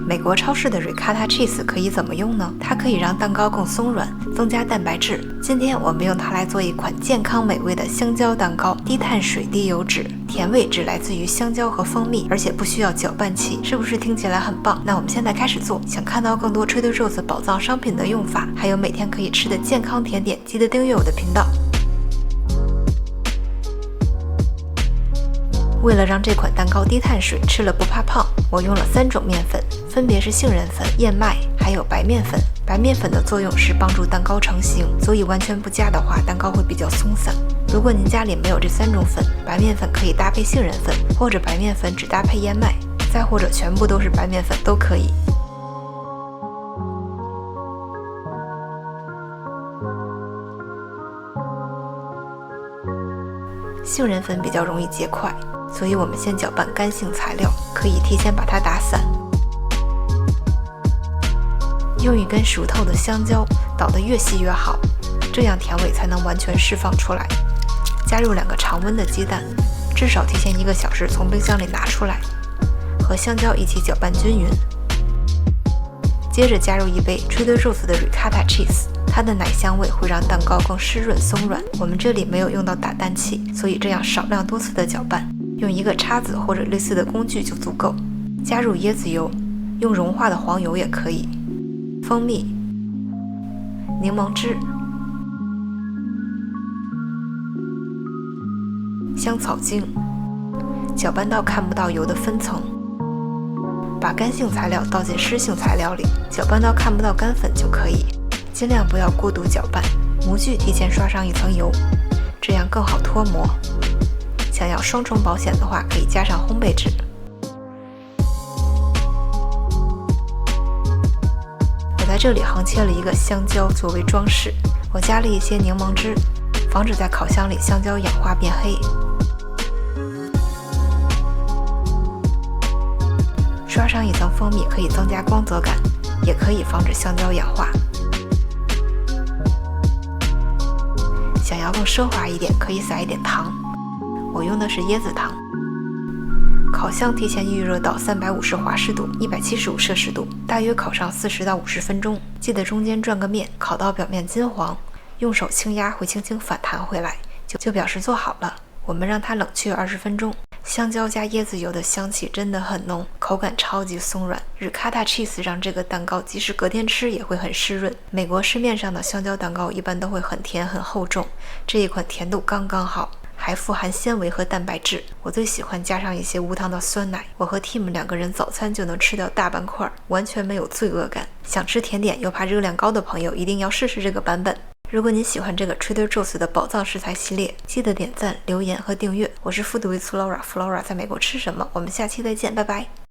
美国超市的 Ricotta Cheese 可以怎么用呢？它可以让蛋糕更松软，增加蛋白质。今天我们用它来做一款健康美味的香蕉蛋糕，低碳水、低油脂，甜味只来自于香蕉和蜂蜜，而且不需要搅拌器，是不是听起来很棒？那我们现在开始做。想看到更多 Trader Joe's 宝藏商品的用法，还有每天可以吃的健康甜点，记得订阅我的频道。为了让这款蛋糕低碳水，吃了不怕胖，我用了3种面粉，分别是杏仁粉、燕麦还有白面粉。白面粉的作用是帮助蛋糕成型，所以完全不加的话，蛋糕会比较松散。如果您家里没有这3种粉，白面粉可以搭配杏仁粉，或者白面粉只搭配燕麦，再或者全部都是白面粉都可以。杏仁粉比较容易结块，所以我们先搅拌干性材料，可以提前把它打散。用一根熟透的香蕉，捣得越细越好，这样甜味才能完全释放出来。加入2个常温的鸡蛋，至少提前1个小时从冰箱里拿出来，和香蕉一起搅拌均匀。接着加入1杯 Trader Joe's 的 Ricotta Cheese， 它的奶香味会让蛋糕更湿润松软。我们这里没有用到打蛋器，所以这样少量多次的搅拌，用一个叉子或者类似的工具就足够。加入椰子油，用融化的黄油也可以，蜂蜜、柠檬汁、香草精，搅拌到看不到油的分层。把干性材料倒进湿性材料里，搅拌到看不到干粉就可以。尽量不要过度搅拌，模具提前刷上一层油，这样更好脱模。想要双重保险的话，可以加上烘焙纸。我在这里横切了一个香蕉作为装饰，我加了一些柠檬汁，防止在烤箱里香蕉氧化变黑。刷上一层蜂蜜可以增加光泽感，也可以防止香蕉氧化。想要更奢华一点，可以撒一点糖，我用的是椰子糖。烤箱提前预热到350华氏度，175摄氏度，大约烤上40到50分钟。记得中间转个面，烤到表面金黄，用手轻压会轻轻反弹回来，就表示做好了。我们让它冷却20分钟。香蕉加椰子油的香气真的很浓，口感超级松软。Ricotta Cheese 让这个蛋糕即使隔天吃也会很湿润。美国市面上的香蕉蛋糕一般都会很甜很厚重，这一款甜度刚刚好，还富含纤维和蛋白质。我最喜欢加上一些无糖的酸奶，我和 Tim 2个人早餐就能吃掉大半块，完全没有罪恶感。想吃甜点又怕热量高的朋友，一定要试试这个版本。如果您喜欢这个 Trader Joe's 的宝藏食材系列，记得点赞、留言和订阅。我是 Food with Flora， Flora 在美国吃什么？我们下期再见，拜拜。